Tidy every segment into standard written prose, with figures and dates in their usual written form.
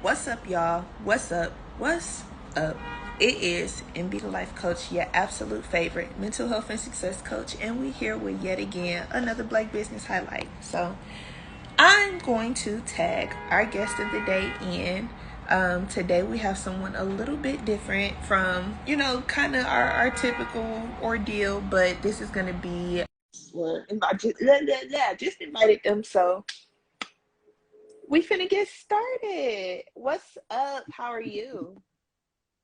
What's up, y'all? What's up? What's up? It is MB the Life Coach, your absolute favorite mental health and success coach, and we here with yet again another Black Business Highlight. So, I'm going to tag our guest of the day in. Today we have someone a little bit different from, kind of our typical ordeal, but this is going to be, well, I just invited them, so we finna get started. What's up? How are you?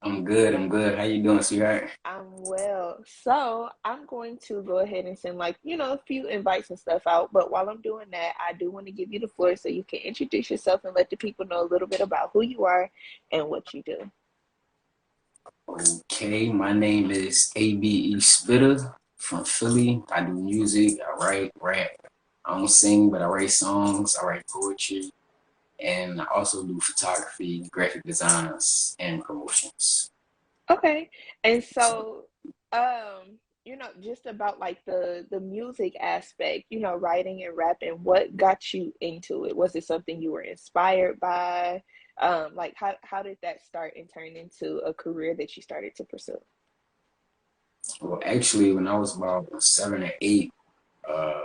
I'm good. I'm good. How you doing, sweetheart? I'm well. So I'm going to go ahead and send a few invites and stuff out. But while I'm doing that, I do want to give you the floor so you can introduce yourself and let the people know a little bit about who you are and what you do. Okay, my name is A.B.E. Spitter from Philly. I do music. I write, rap. I don't sing, but I write songs. I write poetry, and I also do photography, graphic designs, and promotions. Okay. And so, just about like the music aspect, writing and rapping, what got you into it? Was it something you were inspired by? Like how did that start and turn into a career that you started to pursue? Well, actually, when I was about 7 or 8, uh,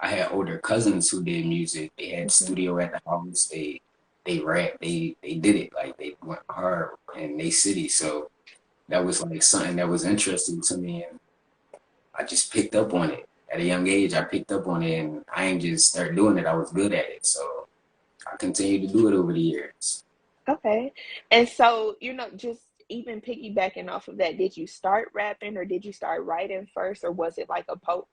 I had older cousins who did music. They had Hmm. studio at the house. They rap. They did it like they went hard in they city. So that was like something that was interesting to me, and I just picked up on it at a young age. I picked up on it, and I ain't just start doing it. I was good at it, so I continued to do it over the years. Okay. And so, just even piggybacking off of that, did you start rapping or did you start writing first, or was it like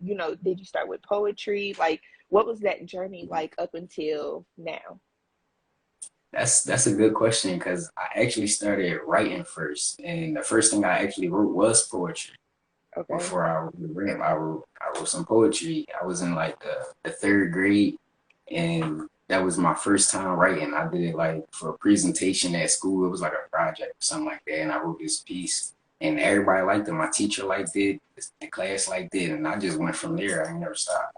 did you start with poetry? Like, what was that journey like up until now? That's a good question because I actually started writing first, and the first thing I actually wrote was poetry. Okay. Before I wrote rap, I wrote some poetry. I was in like the third grade, and that was my first time writing. I did it like for a presentation at school. It was like a project or something like that, and I wrote this piece, and everybody liked it. My teacher liked it, the class liked it, and I just went from there. I never stopped.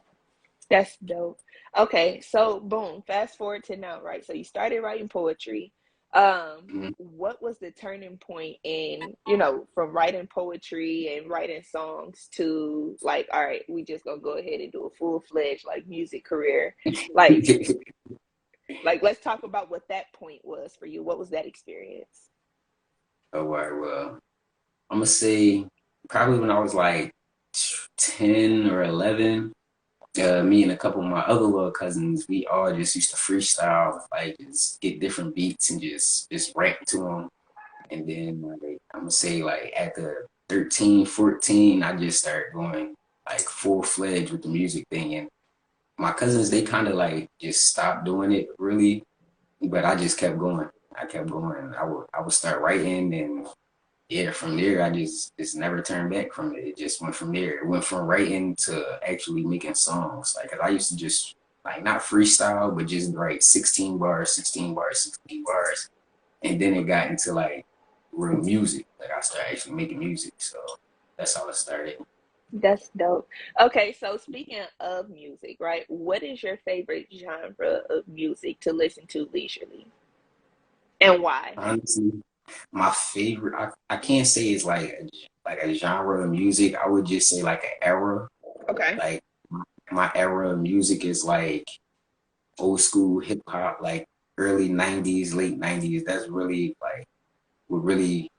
That's dope. Okay, so boom, fast forward to now, right? So you started writing poetry. Mhm. What was the turning point in, from writing poetry and writing songs to like, all right, we just gonna go ahead and do a full-fledged like music career. Like, let's talk about what that point was for you. What was that experience? Oh, all right, well, I'm gonna say probably when I was like 10 or 11. Me and a couple of my other little cousins, we all just used to freestyle, like just get different beats and just rap to them. And then like, I'm gonna say like at the 13, 14, I just started going like full fledged with the music thing. And my cousins, they kind of like just stopped doing it really, but I just kept going. I kept going. I would start writing, and yeah, from there I just never turned back from it. It just went from there. It went from writing to actually making songs. Like 'cause I used to just like not freestyle, but just write 16 bars, 16 bars, 16 bars, and then it got into like real music. Like I started actually making music. So that's how it started. That's dope. Okay, so speaking of music, right? What is your favorite genre of music to listen to leisurely, and why? Honestly, my favorite I can't say it's like a genre of music. I would just say like an era. Okay. Like my era of music is like old school hip hop, like early 90s, late 90s. That's really like what really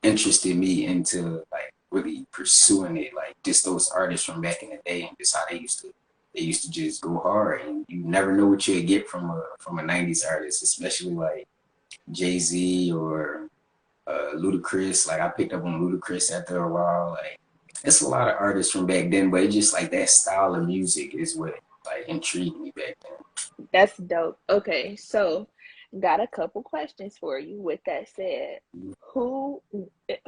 interested me into like really pursuing it. Like just those artists from back in the day and just how they used to just go hard, and you never know what you'll get from a 90s artist, especially like Jay-Z or Ludacris. Like I picked up on Ludacris after a while. Like it's a lot of artists from back then, but it's just like that style of music is what like intrigued me back then. That's dope. Okay, so got a couple questions for you. With that said, who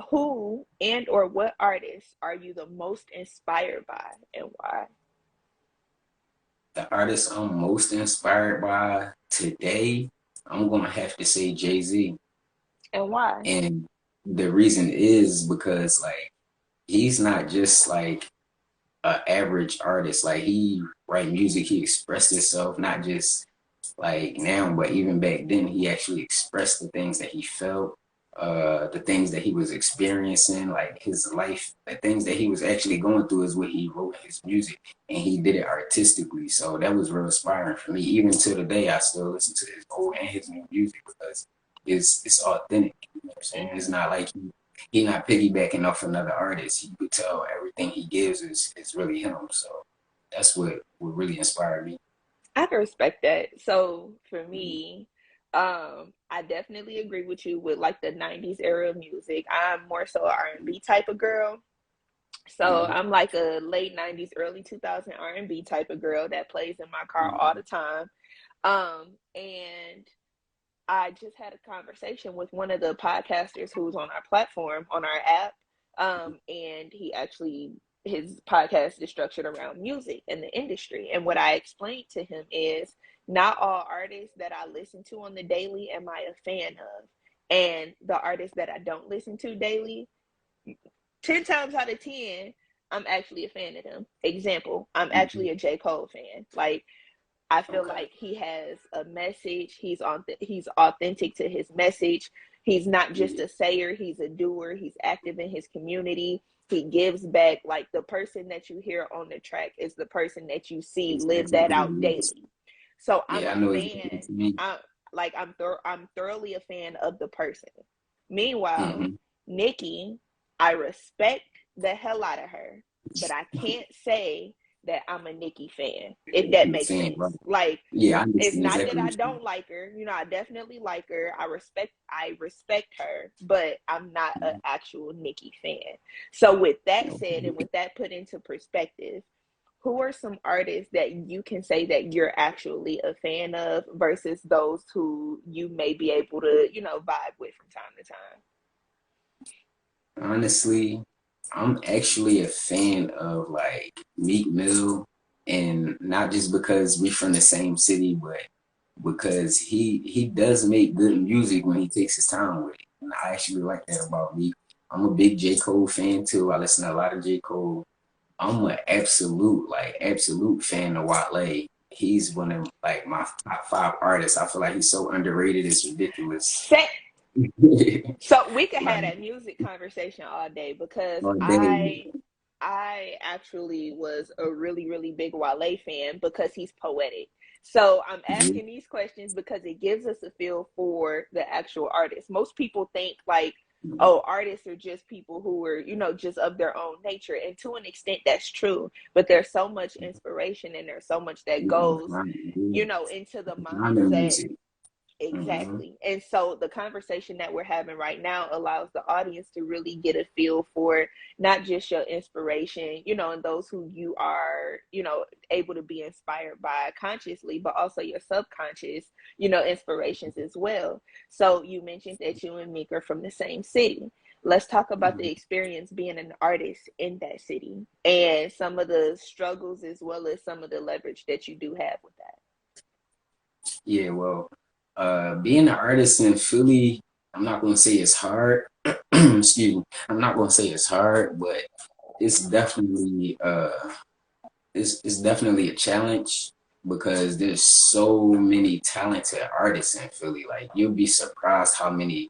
who and or what artists are you the most inspired by and why? The artist I'm most inspired by today, I'm gonna have to say Jay-Z. And why? And the reason is because like he's not just like an average artist. Like he write music, he expressed himself, not just like now, but even back then, he actually expressed the things that he felt, the things that he was experiencing, like his life, the things that he was actually going through is what he wrote in his music, and he did it artistically. So that was real inspiring for me. Even to the day, I still listen to his old and his new music because it's authentic. You know what I'm saying? It's not like he not piggybacking off another artist. You could tell everything he gives is really him. So that's what really inspired me. I can respect that. So for me, I definitely agree with you with like the 90s era of music. I'm more so an R&B type of girl. So Mhm. I'm like a late 90s, early 2000 R&B type of girl that plays in my car all the time. And I just had a conversation with one of the podcasters who's on our platform, on our app. And he actually, his podcast is structured around music and the industry. And what I explained to him is not all artists that I listen to on the daily am I a fan of. And the artists that I don't listen to daily, 10 times out of 10, I'm actually a fan of them. Example, I'm actually Mhm. a J. Cole fan. Like, I feel Okay. like he has a message. He's authentic to his message. He's not just Yeah. a sayer, he's a doer. He's active in his community. He gives back. Like the person that you hear on the track is the person that you see It's live that exactly what out it is. daily. So I'm Yeah, a I know exactly what fan. you mean. I'm thoroughly a fan of the person. Meanwhile, Mm-hmm. Nikki, I respect the hell out of her, but I can't say that I'm a Nicki fan, if that I'm makes saying, bro. sense. Like, Yeah, I it's understand not that exactly I what you don't like her. You know, I definitely like her. I respect her, but I'm not an mean. actual Nicki fan. So with that said, and Okay. with that put into perspective, who are some artists that you can say that you're actually a fan of versus those who you may be able to, vibe with from time to time? Honestly, I'm actually a fan of like Meek Mill, and not just because we from the same city, but because he does make good music when he takes his time with it. And I actually like that about Meek. I'm a big J. Cole fan too. I listen to a lot of J. Cole. I'm an absolute fan of Wale. He's one of like my top five artists. I feel like he's so underrated. It's ridiculous. Set. So we could have Like that music conversation all day because all day. I actually was a really, really big Wale fan because he's poetic. So I'm Mhm. asking these questions because it gives us a feel for the actual artist. Most people think like, oh, artists are just people who are, just of their own nature. And to an extent, that's true. But there's so much inspiration and there's so much that Yeah, goes, yeah. into the Behind the mindset. music. Hmm. Exactly. And so the conversation that we're having right now allows the audience to really get a feel for not just your inspiration, and those who you are, able to be inspired by consciously, but also your subconscious, inspirations as well. So you mentioned that you and Meek are from the same city. Let's talk about the experience being an artist in that city and some of the struggles as well as some of the leverage that you do have with that. Yeah, well, being an artist in Philly, I'm not gonna say it's hard. Excuse me. I'm not gonna say it's hard, but it's definitely it's definitely a challenge because there's so many talented artists in Philly. Like you'll be surprised how many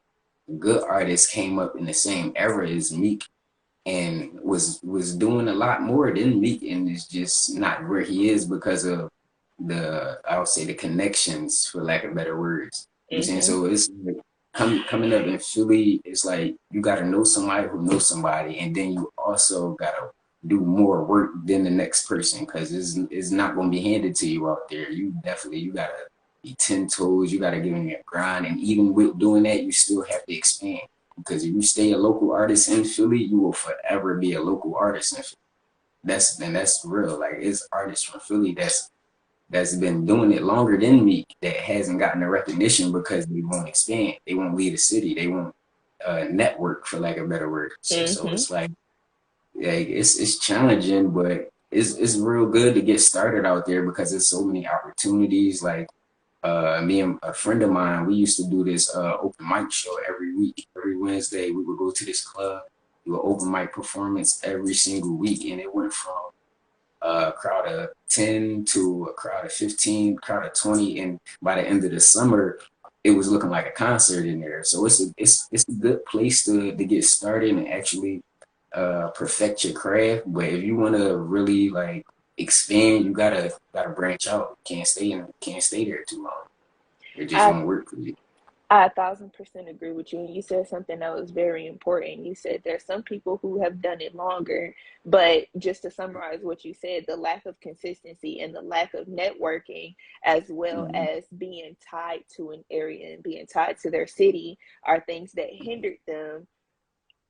good artists came up in the same era as Meek and was doing a lot more than Meek, and is just not where he is because of I would say the connections, for lack of better words. You know what I'm saying? Mm-hmm. So it's like coming up in Philly, it's like you gotta know somebody who knows somebody, and then you also gotta do more work than the next person because it's not gonna be handed to you out there. You gotta be 10 toes, you gotta get in your grind, and even with doing that, you still have to expand. Because if you stay a local artist in Philly, you will forever be a local artist in Philly. That's real. Like it's artists from Philly that's been doing it longer than me that hasn't gotten the recognition because they won't expand. They won't leave the city. They won't network, for lack of a better word. So Mm-hmm. it's like it's challenging, but it's real good to get started out there because there's so many opportunities. Like me and a friend of mine, we used to do this open mic show every week. Every Wednesday, we would go to this club, do an open mic performance every single week, and it went from a crowd of 10 to a crowd of 15, crowd of 20, and by the end of the summer, it was looking like a concert in there. So it's a good place to get started and actually perfect your craft. But if you want to really like expand, you gotta branch out. You can't stay there too long. It just I won't work for you. I 1,000% agree with you. And you said something that was very important. You said there's some people who have done it longer, but just to summarize what you said, the lack of consistency and the lack of networking, as well Mhm. as being tied to an area and being tied to their city, are things that hindered them.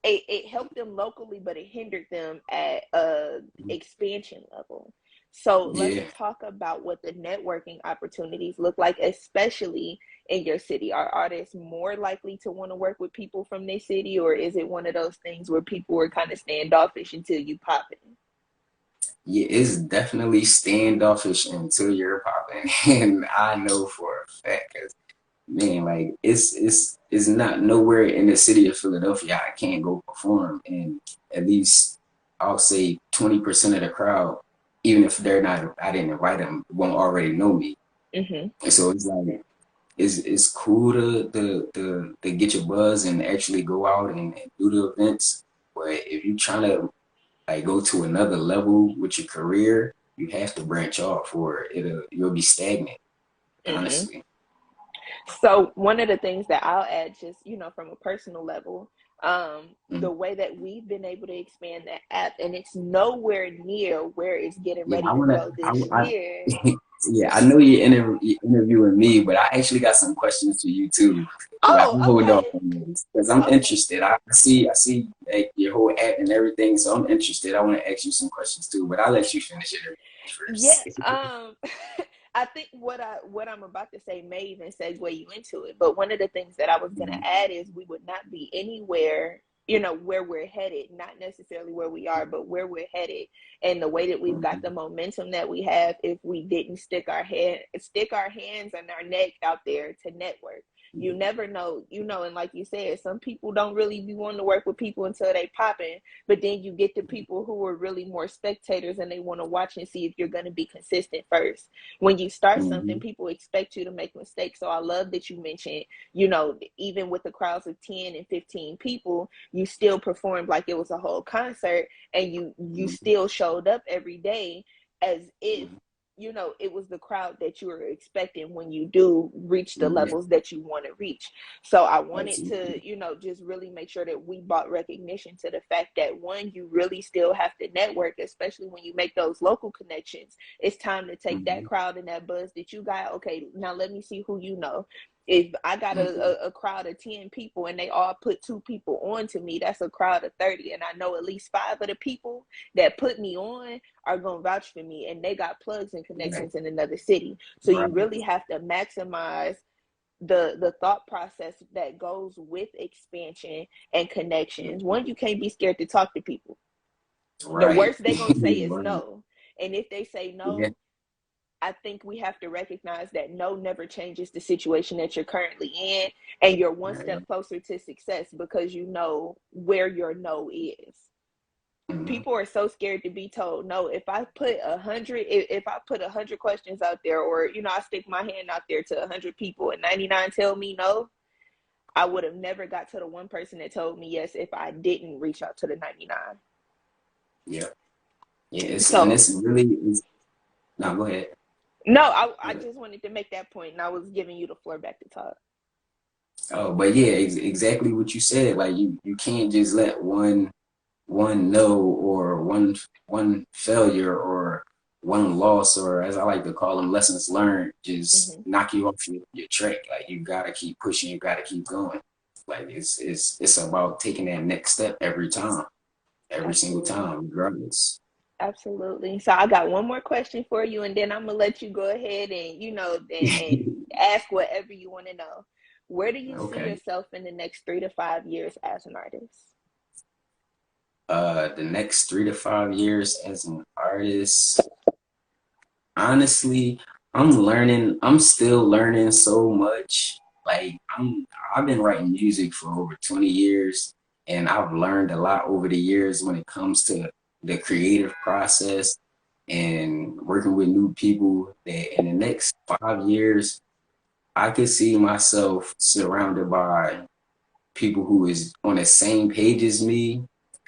It helped them locally, but it hindered them at a expansion level. So let's Yeah. talk about what the networking opportunities look like, especially in your city. Are artists more likely to want to work with people from their city, or is it one of those things where people are kind of standoffish until you pop in? Yeah, it's definitely standoffish until you're popping. And I know for a fact, 'cause man, like it's not nowhere in the city of Philadelphia I can't go perform, and at least I'll say 20% of the crowd, even if they're not, I didn't invite them, won't already know me. Mm-hmm. And so it's like it's cool to get your buzz and actually go out and do the events. But if you're trying to like go to another level with your career, you have to branch off, or you'll be stagnant, Mm-hmm. honestly. So one of the things that I'll add, just from a personal level, Mm. the way that we've been able to expand that app, and it's nowhere near where it's getting Yeah, ready to go this year. yeah, I know you're interviewing me, but I actually got some questions for you too. But Oh, I'm holding off okay, on this because I'm okay. interested. I see like your whole app and everything, so I'm interested. I want to ask you some questions too, but I'll let you finish it Yeah, first. I think what I'm about to say may even segue you into it. But one of the things that I was gonna Mhm, add is we would not be anywhere, where we're headed, not necessarily where we are, but where we're headed, and the way that we've got the mhm, momentum that we have if we didn't stick our hands and our neck out there to network. You mhm, never know, and like you said, some people don't really be wanting to work with people until they pop in, but then you get the people who are really more spectators and they want to watch and see if you're going to be consistent first. When you start something, mhm, people expect you to make mistakes. So I love that you mentioned, even with the crowds of 10 and 15 people, you still performed like it was a whole concert, and you mhm, still showed up every day as if mhm, it was the crowd that you were expecting when you do reach the mhm. Yeah, levels that you want to reach. So I wanted to, absolutely. just really make sure that we brought recognition to the fact that, one, you really still have to network, especially when you make those local connections. It's time to take that Mhm, crowd and that buzz that you got. Okay, now let me see who you know. If I got mhm. a crowd of 10 people and they all put two people on to me, that's a crowd of 30. And I know at least five of the people that put me on are going to vouch for me, and they got plugs and Right, connections in another city. So you right, really have to maximize the thought process that goes with expansion and connections. One, mhm. you can't be scared to talk to people. The Right. worst they're going to say is Right. no. And if they say Yeah. no, I think we have to recognize that no never changes the situation that you're currently in, and you're one Right. step closer to success because you know where your no is. Mhm. People are so scared to be told no. If I put 100 questions out there, or I stick my hand out there to 100 people and 99 tell me no, I would have never got to the one person that told me yes if I didn't reach out to the 99. Yeah. Yeah. It's So really it's no, go ahead. no, I Go ahead. just wanted to make that point, and I was giving you the floor back to talk. Oh, but yeah, exactly what you said. Like you can't just let one no or one failure or one loss, or as I like to call them, lessons learned, just Hmm. knock you off your track. Like you gotta keep pushing, you gotta keep going. Like it's about taking that next step every single Absolutely. time, regardless. Absolutely. So I got one more question for you, and then I'm gonna let you go ahead and and ask whatever you want to know. Where do you see Okay. yourself in the next 3 to 5 years as an artist? The next 3 to 5 years as an artist, honestly, I'm still learning so much. Like I've been writing music for over 20 years, and I've learned a lot over the years when it comes to the creative process. and working with new people that in the next 5 years, I could see myself surrounded by people who is on the same page as me,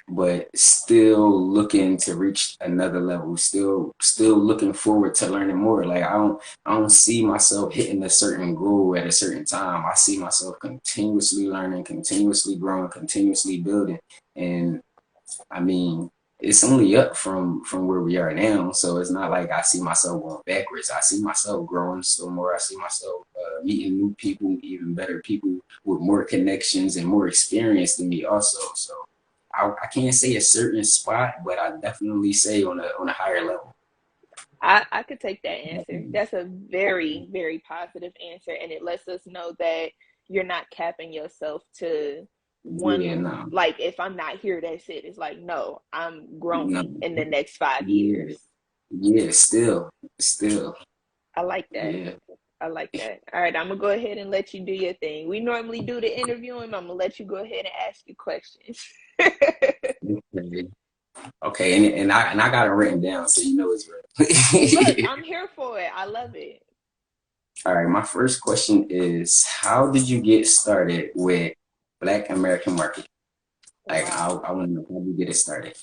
but still looking to reach another level, still looking forward to learning more. Like I don't see myself hitting a certain goal at a certain time. I see myself continuously learning, continuously growing, continuously building. And I mean, it's only up from where we are now. So it's not like I see myself going backwards. I see myself growing still more. I see myself meeting new people, even better people with more connections and more experience than me also. So I can't say a certain spot, but I definitely say on a higher level. I could take that answer. That's a very, very positive answer. And it lets us know that you're not capping yourself to Yeah, one, no, like, if I'm not here, that's it. It's like, no, I'm no, growing in the next 5 years. yeah, yeah, still, I like that. yeah. I like that. All right, I'm gonna go ahead and let you do your thing. We normally do the interviewing. I'm gonna let you go ahead and ask you questions. Okay, okay, and I got it written down so you know it's Look, real. I'm here for it. I love it. All right, my first question is, how did you get started with Black American marketing? Like, I Wow. want to know how did you get it started?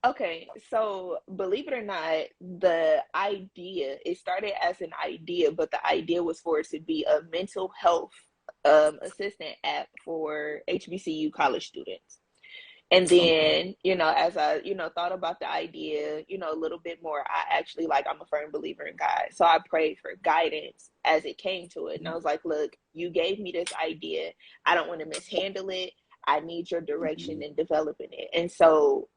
Okay, so believe it or not, the idea, it started as an idea, but the idea was for it to be a mental health assistant app for HBCU college students. And Okay. then, as I, thought about the idea, a little bit more, I actually, like, I'm a firm believer in God. So I prayed for guidance as it came to it. And I was like, look, you gave me this idea. I don't want to mishandle it. I need your direction Mhm. in developing it. And so,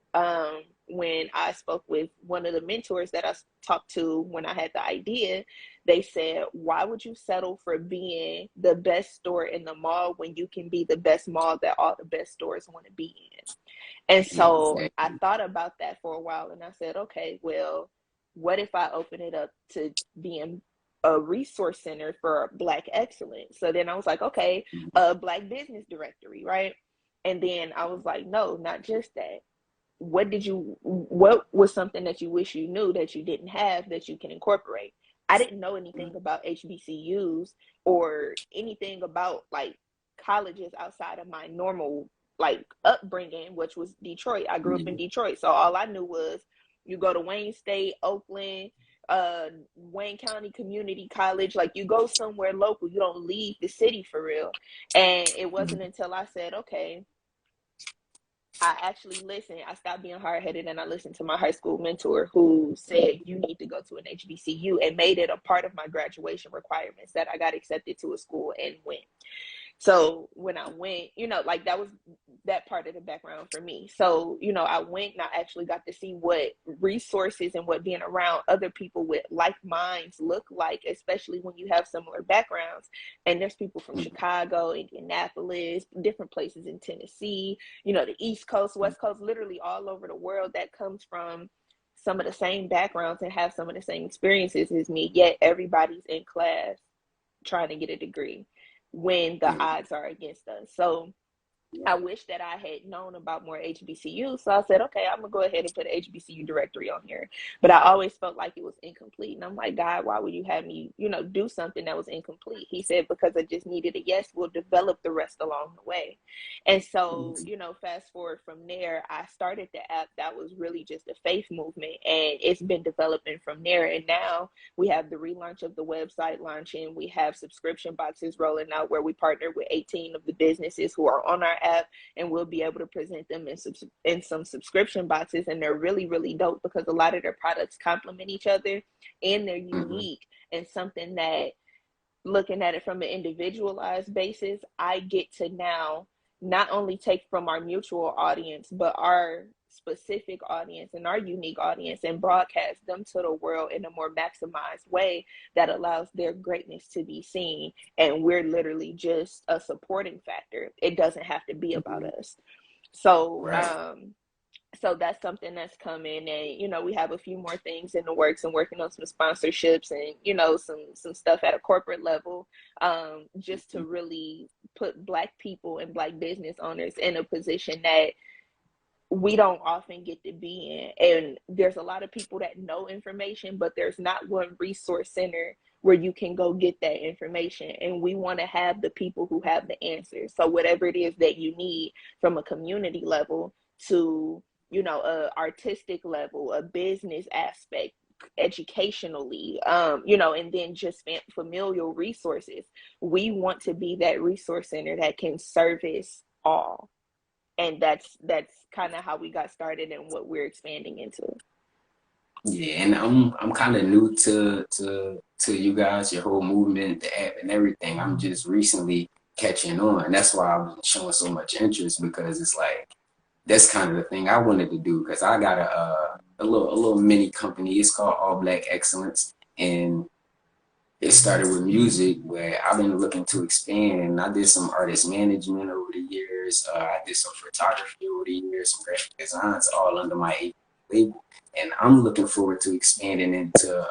when I spoke with one of the mentors that I talked to when I had the idea, they said, why would you settle for being the best store in the mall when you can be the best mall that all the best stores want to be in? And so I Exactly. thought about that for a while and I said, okay, well, what if I open it up to being a resource center for Black excellence? So then I was like, okay, a Black business directory, right? And then I was like, no, not just that. What was something that you wish you knew that you didn't have that you can incorporate? I didn't know anything about HBCUs or anything about like colleges outside of my normal like upbringing, which was Detroit. I grew up in Yeah. Detroit, so all I knew was you go to Wayne State, Oakland, Wayne County Community College. Like you go somewhere local, you don't leave the city for real. And it wasn't until I said, okay, I actually listened. I stopped being hard headed and I listened to my high school mentor who said, you need to go to an HBCU and made it a part of my graduation requirements that I got accepted to a school and went. So when I went, like that was that part of the background for me. So, I went and I actually got to see what resources and what being around other people with like minds look like, especially when you have similar backgrounds. And there's people from Chicago, Indianapolis, different places in Tennessee, the East Coast, West Coast, literally all over the world that comes from some of the same backgrounds and have some of the same experiences as me, yet everybody's in class trying to get a degree when the Yeah. odds are against us. So I wish that I had known about more HBCUs. So I said, okay, I'm gonna go ahead and put an HBCU directory on here. But I always felt like it was incomplete. And I'm like, God, why would you have me, do something that was incomplete? He said, because I just needed a yes, we'll develop the rest along the way. And so, fast forward from there, I started the app that was really just a faith movement. And it's been developing from there. And now we have the relaunch of the website launching. We have subscription boxes rolling out where we partner with 18 of the businesses who are on our app, and we'll be able to present them in some subscription boxes. And they're really, really dope because a lot of their products complement each other and they're Mm-hmm. unique and something that, looking at it from an individualized basis, I get to now not only take from our mutual audience, but our specific audience and our unique audience and broadcast them to the world in a more maximized way that allows their greatness to be seen. And we're literally just a supporting factor. It doesn't have to be about Mm-hmm. us. So, Right. so that's something that's coming, and we have a few more things in the works and working on some sponsorships and some stuff at a corporate level, just to really put Black people and Black business owners in a position that we don't often get to be in. And there's a lot of people that know information, but there's not one resource center where you can go get that information. And we want to have the people who have the answers. So whatever it is that you need, from a community level to, a artistic level, a business aspect, educationally, and then just familial resources, we want to be that resource center that can service all. And that's kind of how we got started and what we're expanding into. Yeah, and I'm kind of new to you guys, your whole movement, the app, and everything. I'm just recently catching on. That's why I'm showing so much interest because it's like that's kind of the thing I wanted to do because I got a little mini company. It's called All Black Excellence, and it started with music where I've been looking to expand. I did some artist management over the years. I did some photography over the years, some graphic designs, all under my label. And I'm looking forward to expanding into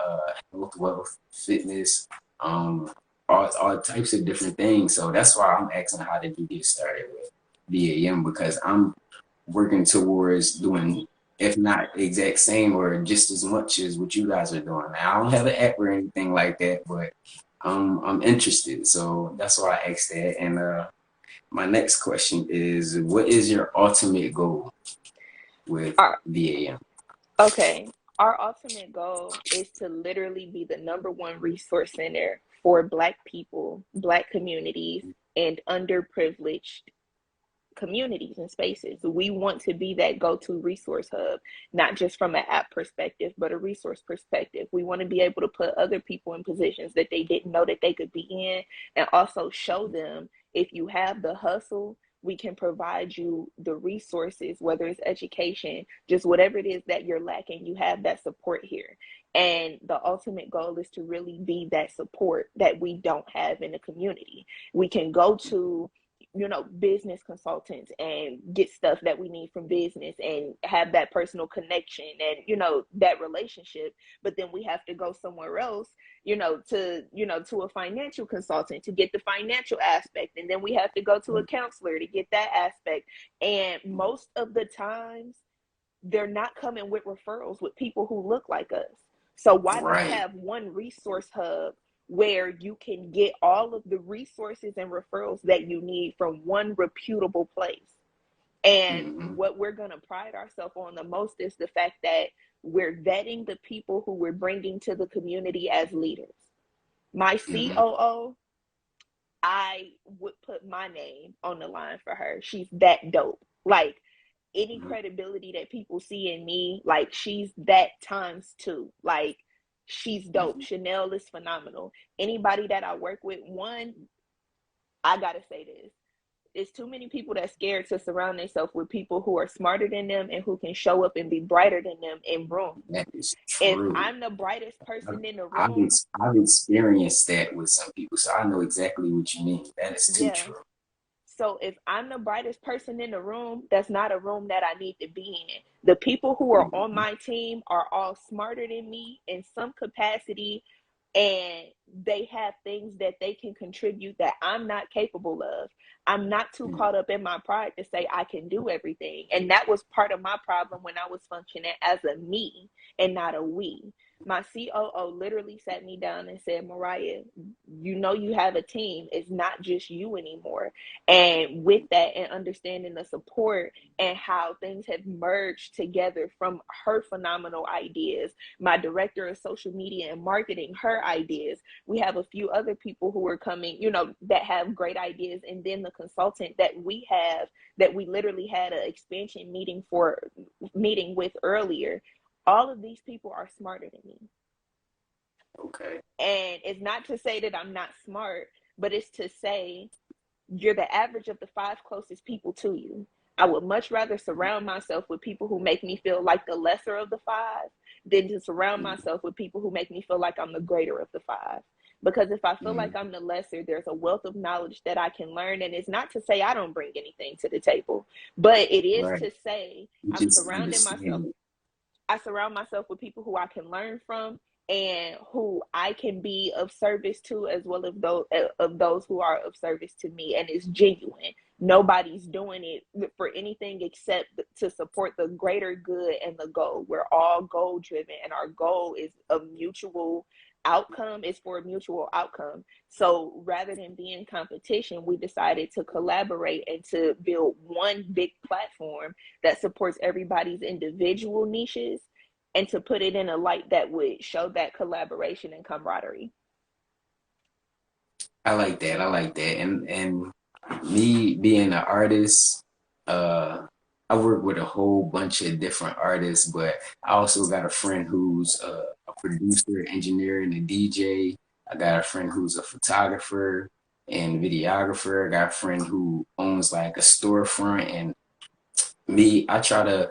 health, wealth, fitness, um, all types of different things. So that's why I'm asking how did you get started with B.A.M. because I'm working towards doing, if not the exact same or just as much as what you guys are doing. Now, I don't have an app or anything like that, but I'm interested. So that's why I asked that. And my next question is, what is your ultimate goal with Our, B.A.M.? okay, our ultimate goal is to literally be the number one resource center for Black people, Black communities, and underprivileged communities and spaces. We want to be that go-to resource hub, not just from an app perspective, but a resource perspective. We want to be able to put other people in positions that they didn't know that they could be in, and also show them, if you have the hustle, we can provide you the resources, whether it's education, just whatever it is that you're lacking, you have that support here. And the ultimate goal is to really be that support that we don't have in the community. We can go to, business consultants and get stuff that we need from business and have that personal connection and, that relationship. But then we have to go somewhere else, to a financial consultant to get the financial aspect. And then we have to go to a counselor to get that aspect. And most of the times, they're not coming with referrals with people who look like us. So why not Right. have one resource hub where you can get all of the resources and referrals that you need from one reputable place? And Mm-hmm. what we're going to pride ourselves on the most is the fact that we're vetting the people who we're bringing to the community as leaders. My Mm-hmm. COO, I would put my name on the line for her. She's that dope. Like, any Mm-hmm. credibility that people see in me, like, she's that times two. Like, she's dope. Mm-hmm. Chanel is phenomenal. Anybody that I work with, one, I gotta say this. It's too many people that's scared to surround themselves with people who are smarter than them and who can show up and be brighter than them in rooms. That is If true. I'm the brightest I've, person in the I've room, I've experienced that with some people, so I know exactly what you mean. That is too yeah. true. So if I'm the brightest person in the room, that's not a room that I need to be in. The people who are on Mm-hmm. my team are all smarter than me in some capacity, and they have things that they can contribute that I'm not capable of. I'm not too caught up in my pride to say I can do everything. And that was part of my problem when I was functioning as a me and not a we. My COO literally sat me down and said, Mariah, you have a team. It's not just you anymore. And with that, and understanding the support and how things have merged together from her phenomenal ideas, my director of social media and marketing, her ideas. We have a few other people who are coming, that have great ideas. And then the consultant that we have, that we literally had an expansion meeting with earlier. All of these people are smarter than me. Okay. And it's not to say that I'm not smart, but it's to say you're the average of the five closest people to you. I would much rather surround myself with people who make me feel like the lesser of the five than to surround myself with people who make me feel like I'm the greater of the five. Because if I feel Mm-hmm. like I'm the lesser, there's a wealth of knowledge that I can learn. And it's not to say I don't bring anything to the table, but it is Right. to say You I'm just surrounding myself. understand it. I surround myself with people who I can learn from and who I can be of service to, as well as those who are of service to me, and it's genuine. nobody's doing it for anything except to support the greater good and the goal. We're all goal driven, and our goal is a mutual outcome, is for a mutual outcome. So rather than be in competition, we decided to collaborate and to build one big platform that supports everybody's individual niches, and to put it in a light that would show that collaboration and camaraderie. I like that. I like that. And me being an artist, I work with a whole bunch of different artists, but I also got a friend who's a producer, engineer, and a DJ. I got a friend who's a photographer and videographer. I got a friend who owns like a storefront, and me, I try to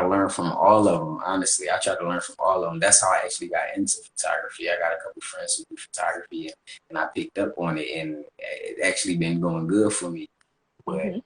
learn from all of them. Honestly, I try to learn from all of them. That's how I actually got into photography. I got a couple friends who do photography, and I picked up on it, and it actually been going good for me. But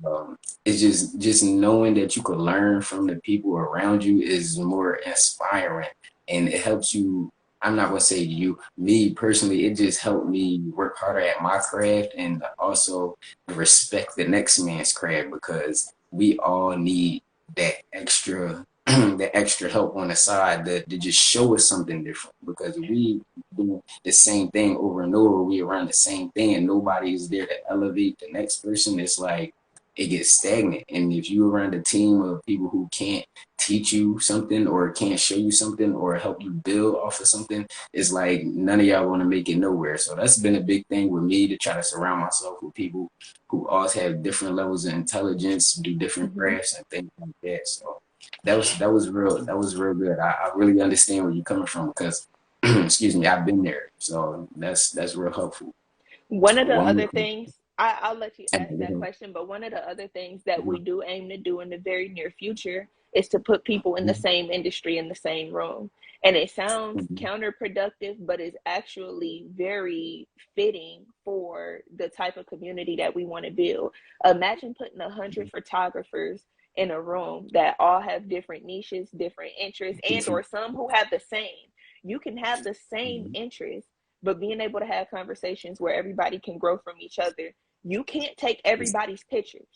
Mm-hmm. it's just knowing that you could learn from the people around you is more inspiring, and it helps you. I'm not gonna say you, me personally. It just helped me work harder at my craft and also respect the next man's craft because we all need that extra that extra help on the side to just show us something different because we do the same thing over and over, we around the same thing and nobody is there to elevate the next person. It's like it gets stagnant. And if you're around a team of people who can't teach you something or can't show you something or help you build off of something, it's like none of y'all want to make it nowhere. So that's been a big thing with me to try to surround myself with people who all have different levels of intelligence, do different Mm-hmm. crafts and things like that. So that was real good. I really understand where you're coming from because excuse me, I've been there. So that's real helpful. One of So the one other more things, I'll let you ask that question, but one of the other things that we do aim to do in the very near future is to put people in the same industry in the same room. And it sounds counterproductive, but is actually very fitting for the type of community that we want to build. Imagine putting 100 photographers in a room that all have different niches, different interests, and or some who have the same. You can have the same interests, but being able to have conversations where everybody can grow from each other. You can't take everybody's pictures.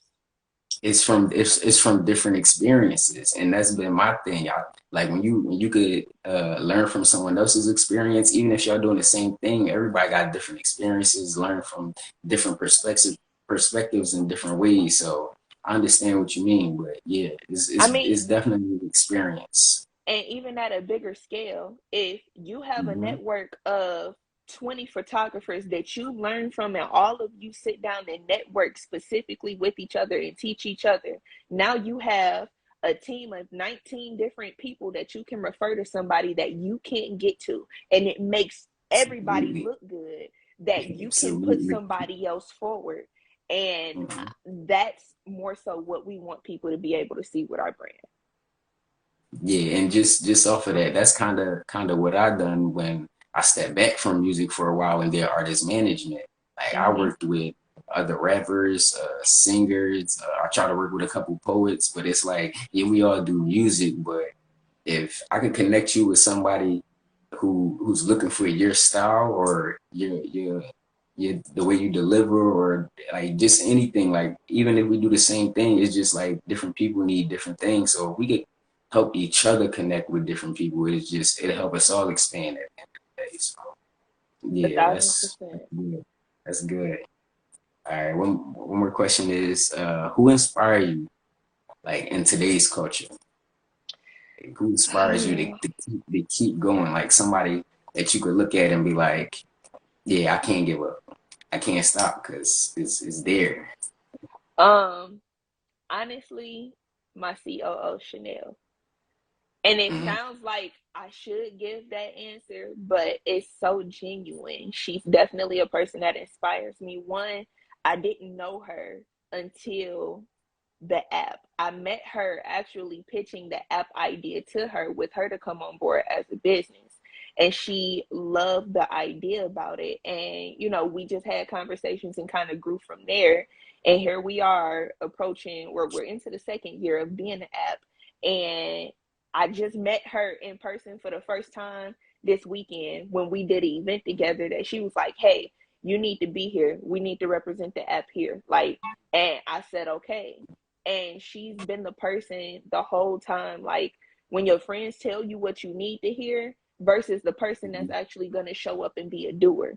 It's from different experiences, and that's been my thing. Like when you could learn from someone else's experience, even if y'all doing the same thing, everybody got different experiences, learn from different perspectives in different ways. So I understand what you mean, but yeah, it's I it's, mean, it's definitely an experience. and even at a bigger scale, if you have a Hmm. network of 20 photographers that you learn from, and all of you sit down and network specifically with each other and teach each other, now you have a team of 19 different people that you can refer to somebody that you can't get to. And it makes everybody Absolutely, look good that you can put absolutely. somebody else forward. And Mhm. that's more so what we want people to be able to see with our brand. Yeah, and just off of that, that's kind of what I done when I stepped back from music for a while and did artist management. Like I Mm-hmm. worked with other rappers, singers. I try to work with a couple poets, but it's like, yeah, we all do music, but if I can connect you with somebody who's looking for your style or your the way you deliver or like just anything, like even if we do the same thing, it's just like different people need different things. So if we could help each other connect with different people, it'll help us all expand at the end of the day. So A yeah, thousand that's percent. good. That's good. All right, one more question is who inspire you like in today's culture? Who inspires you to keep going? Like somebody that you could look at and be like, yeah, I can't give up. I can't stop because it's there. Um, Honestly, my COO Chanel. And it Mhm. sounds like I should give that answer, but it's so genuine. She's definitely a person that inspires me. One, I didn't know her until the app. I met her actually pitching the app idea to her with her to come on board as a business. And she loved the idea about it. And, we just had conversations and kind of grew from there. And here we are approaching, where we're into the second year of being an app. And I just met her in person for the first time this weekend when we did an event together, that she was like, hey, You need to be here. We need to represent the app here. Like, and I said, okay. And she's been the person the whole time. Like, when your friends tell you what you need to hear versus the person that's actually going to show up and be a doer.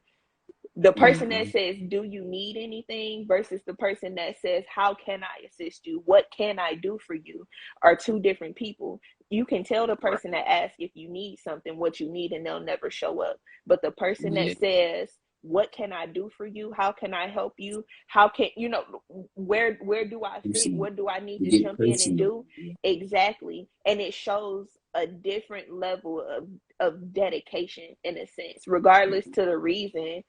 The person that Mm-hmm. says, do you need anything, versus the person that says, how can I assist you, what can I do for you, are two different people. You can tell the Right. person that asks if you need something what you need and they'll never show up, but the person that Yeah. says, what can I do for you, how can I help you, how can you know, where do I You fit, see, what do I need you to get jump in and personal. do. Exactly. And it shows a different level of dedication, in a sense, regardless to the reason.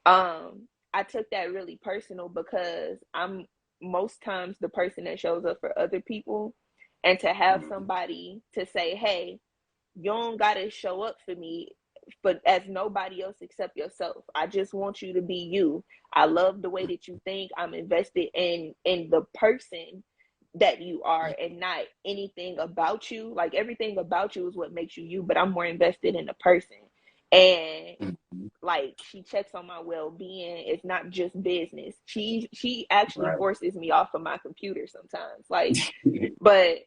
I took that really personal because I'm most times the person that shows up for other people, and to have Mm-hmm. somebody to say, hey, you don't gotta show up for me, but as nobody else except yourself. I just want you to be you. I love the way that you think. I'm invested in the person that you are, and not anything about you. Like, everything about you is what makes you you, but I'm more invested in the person. And Mm-hmm. like, she checks on my well-being. It's not just business. She actually Right. forces me off of my computer sometimes, like, but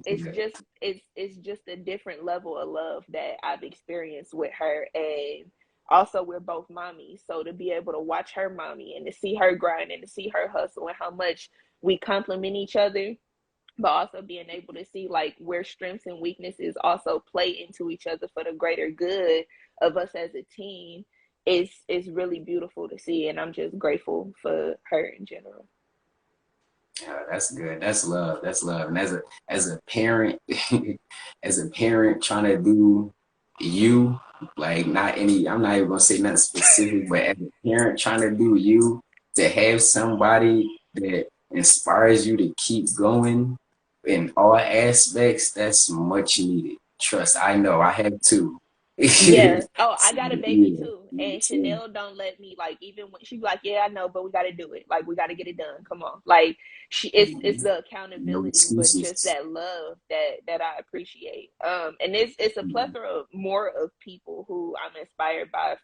Yeah. it's just a different level of love that I've experienced with her. And also, we're both mommies, so to be able to watch her mommy and to see her grind and to see her hustle and how much we complement each other, but also being able to see like where strengths and weaknesses also play into each other for the greater good of us as a team, is really beautiful to see. And I'm just grateful for her in general. Yeah, that's good. That's love. That's love. And as a parent, as a parent trying to do you, like not any, I'm not even gonna say nothing specific, but as a parent trying to do you, to have somebody that inspires you to keep going in all aspects, that's much needed. Trust, I know I have two. Yeah. Oh, I So, got a baby yeah, too. me And too. Chanel don't let me, like, even when she's like, yeah, I know, but we gotta do it. Like, we gotta get it done. Come on. Like, it's Mhm. the No accountability, but just excuses. that love that I appreciate. And it's a Mhm. plethora of more of people who I'm inspired by,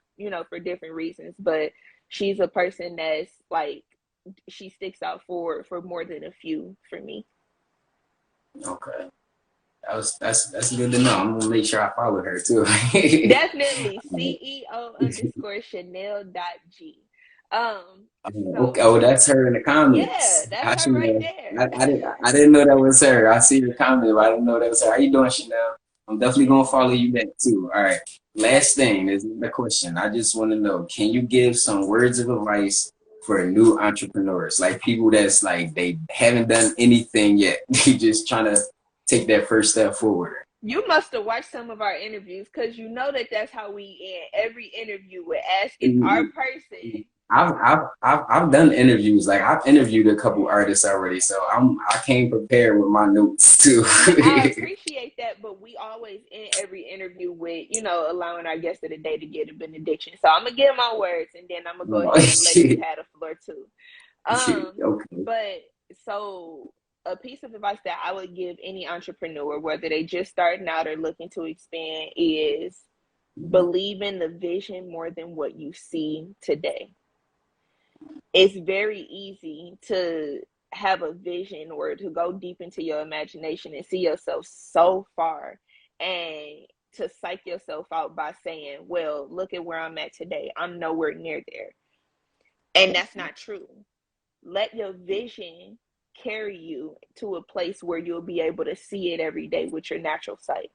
for different reasons. But she's a person that's like, she sticks out for more than a few for me. Okay. That's good to know. I'm gonna make sure I follow her too. Definitely CEO_Chanel.G. Um, Okay. Oh, so that's her in the yeah, comments. that's I her should right have. there. I didn't know that was her. I see your comment, but I didn't know that was her. How you doing, Chanel? I'm definitely gonna Yeah, follow you back too. All right. Last thing definitely. is the question. I just want to know: can you give some words of advice for new entrepreneurs, like people that's like they haven't done anything yet, they just trying to take that first step forward? You must have watched some of our interviews, because you know that that's how we end every interview, with asking our person. I've done interviews. Like I've interviewed a couple artists already, so I came prepared with my notes too. I appreciate that, but we always end every interview with, allowing our guest of the day to get a benediction. So I'm gonna give my words, and then I'm gonna go Oh, ahead and let you shit. have the floor too. Okay. But so, a piece of advice that I would give any entrepreneur, whether they just starting out or looking to expand, is believe in the vision more than what you see today. It's very easy to have a vision or to go deep into your imagination and see yourself so far, and to psych yourself out by saying, well, look at where I'm at today. I'm nowhere near there. And that's not true. Let your vision carry you to a place where you'll be able to see it every day with your natural sight.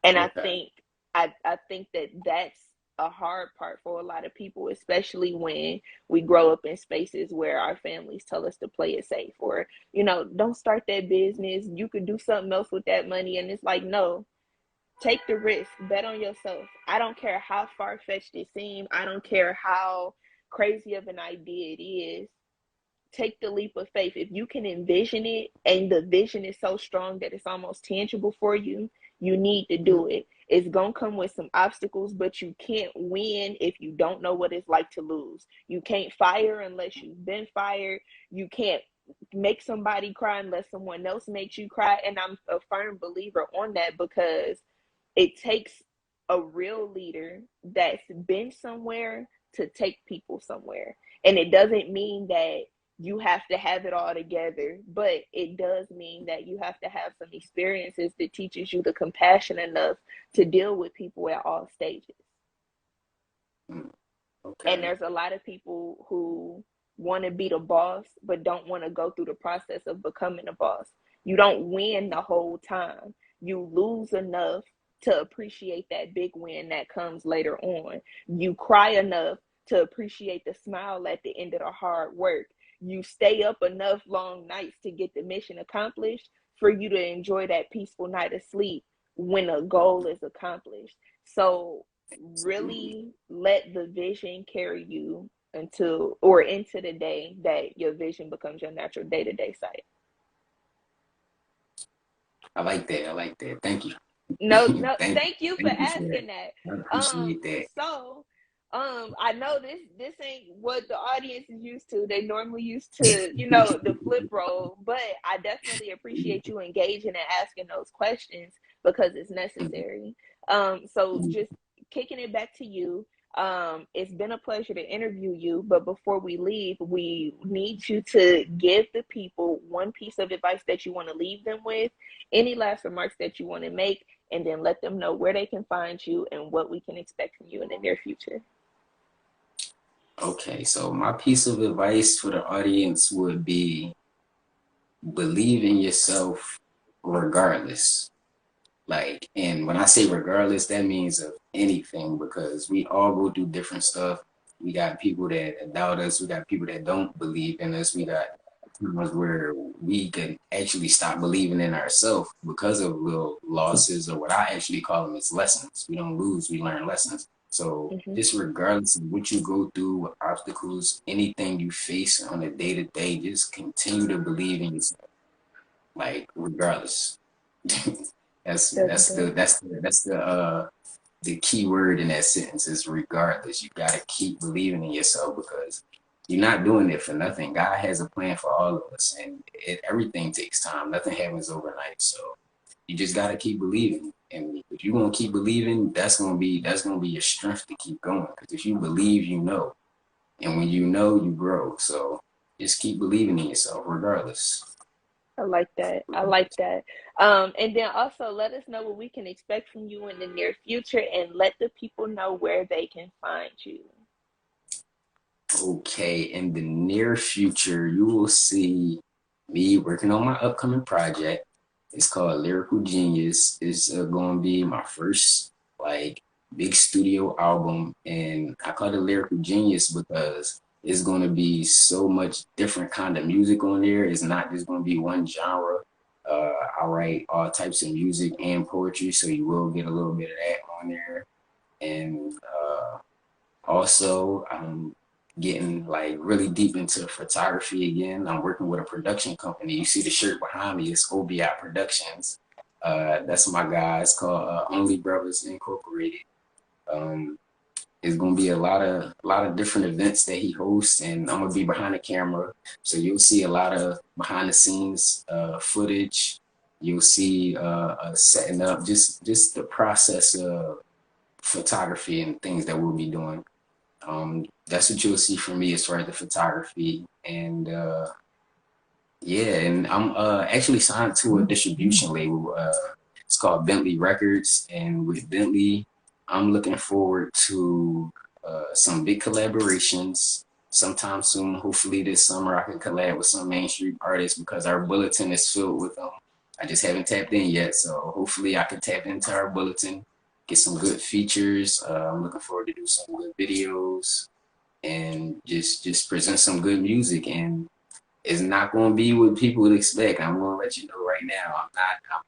And I Okay. think I think that that's a hard part for a lot of people, especially when we grow up in spaces where our families tell us to play it safe, or, don't start that business. You could do something else with that money. And it's like, no, take the risk, bet on yourself. I don't care how far fetched it seems. I don't care how crazy of an idea it is. Take the leap of faith. If you can envision it and the vision is so strong that it's almost tangible for you, you need to do it. It's going to come with some obstacles, but you can't win if you don't know what it's like to lose. You can't fire unless you've been fired. You can't make somebody cry unless someone else makes you cry. And I'm a firm believer on that, because it takes a real leader that's been somewhere to take people somewhere. And it doesn't mean that you have to have it all together, but it does mean that you have to have some experiences that teaches you the compassion enough to deal with people at all stages. Mm, And okay. there's a lot of people who want to be the boss but don't want to go through the process of becoming a boss. You don't win the whole time, you lose enough to appreciate that big win that comes later on. You cry enough to appreciate the smile at the end of the hard work. You stay up enough long nights to get the mission accomplished for you to enjoy that peaceful night of sleep when a goal is accomplished. So Absolutely. really let the vision carry you until or into the day that your vision becomes your natural day-to-day sight. I like that. I like that. Thank you. No, no, Thank you. thank you for Thank you for that. asking that. I Um, appreciate that. so I know this ain't what the audience is used to. They normally used to, the flip role, but I definitely appreciate you engaging and asking those questions because it's necessary. So just kicking it back to you. It's been a pleasure to interview you, but before we leave, we need you to give the people one piece of advice that you want to leave them with, any last remarks that you want to make, and then let them know where they can find you and what we can expect from you in the near future. Okay, so my piece of advice for the audience would be believe in yourself regardless. Like, and when I say regardless, that means of anything because we all go through different stuff. We got people that doubt us. We got people that don't believe in us. We got times where we can actually stop believing in ourselves because of little losses, or what I actually call them is lessons. We don't lose, we learn lessons. So Mm-hmm. just regardless of what you go through, what obstacles, anything you face on a day to day, just continue to believe in yourself. Like regardless. that's That's that's the dope. that's the that's the key word in that sentence is regardless. You gotta keep believing in yourself because you're not doing it for nothing. God has a plan for all of us, and everything takes time. Nothing happens overnight. So you just gotta keep believing. And if you're gonna keep believing, that's gonna be your strength to keep going. Because if you believe, you know, and when you know, you grow. So just keep believing in yourself, regardless. I like that. I like that. And then also let us know what we can expect from you in the near future and let the people know where they can find you. Okay, in the near future, you will see me working on my upcoming project. It's called Lyrical Genius. It's going to be my first like big studio album, and I call it Lyrical Genius because it's going to be so much different kind of music on there. It's not just going to be one genre. I write all types of music and poetry, so you will get a little bit of that on there, and also, I'm getting like really deep into photography again. I'm working with a production company. You see the shirt behind me, it's OBI Productions. That's my guy. It's called Only Brothers Incorporated. Um, it's gonna be a lot of different events that he hosts, and I'm gonna be behind the camera. So you'll see a lot of behind the scenes footage. You'll see setting up just the process of photography and things that we'll be doing. That's what you'll see from me as far as the photography. And yeah, and I'm actually signed to a distribution label. It's called Bentley Records. And with Bentley, I'm looking forward to some big collaborations sometime soon. Hopefully this summer I can collab with some mainstream artists because our bulletin is filled with them. I just haven't tapped in yet. So hopefully I can tap into our bulletin, get some good features. I'm looking forward to do some good videos and just present some good music. And it's not going to be what people would expect. I'm going to let you know right now. I'm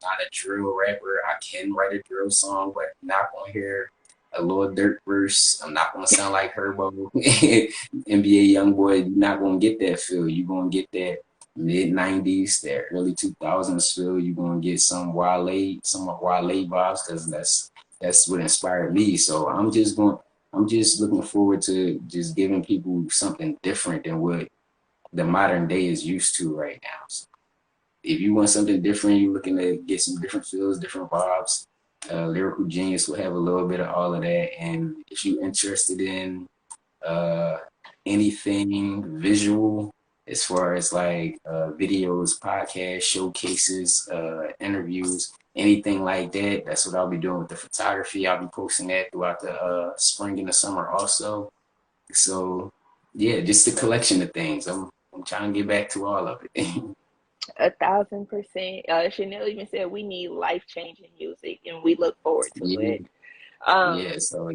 not a drill rapper. I can write a drill song, but you're not going to hear a little dirt verse. I'm not going to sound like Herbo, NBA YoungBoy. You're not going to get that feel. You're going to get that mid '90s, that early 2000s feel. You're going to get some of Wale vibes because that's what inspired me. So I'm just looking forward to just giving people something different than what the modern day is used to right now. So if you want something different, you're looking to get some different feels, different vibes. Lyrical Genius will have a little bit of all of that. And if you're interested in uh, anything visual as far as like videos, podcasts, showcases, interviews, anything like that. That's what I'll be doing with the photography. I'll be posting that throughout the spring and the summer also. So yeah, just a collection of things. I'm trying to get back to all of it. 1,000%. Chanel even said we need life-changing music, and we look forward to Yeah, it. Um, yeah. So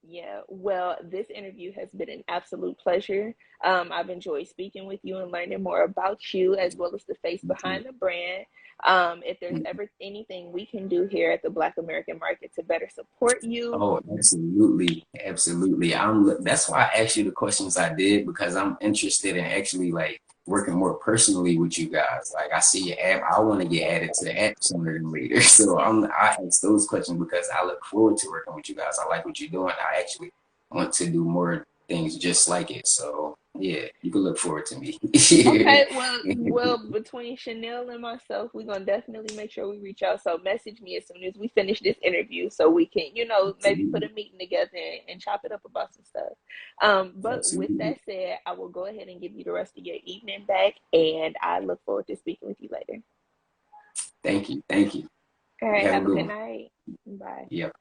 yeah, well, this interview has been an absolute pleasure. I've enjoyed speaking with you and learning more about you, as well as the face behind the brand. If there's ever anything we can do here at the Black American Market to better support you, oh, absolutely, absolutely. That's why I asked you the questions I did because I'm interested in actually like working more personally with you guys. Like I see your app, I want to get added to the app sooner than later. So I ask those questions because I look forward to working with you guys. I like what you're doing. I actually want to do more things just like it. So yeah, you can look forward to me. okay, well, between Chanel and myself, we're gonna definitely make sure we reach out. So message me as soon as we finish this interview, so we can, maybe put a Absolutely, meeting together and chop it up about some stuff. But with absolutely. that said, I will go ahead and give you the rest of your evening back, and I look forward to speaking with you later. Thank you, thank you. All You right, have a have a good good one. night. Bye. Yep.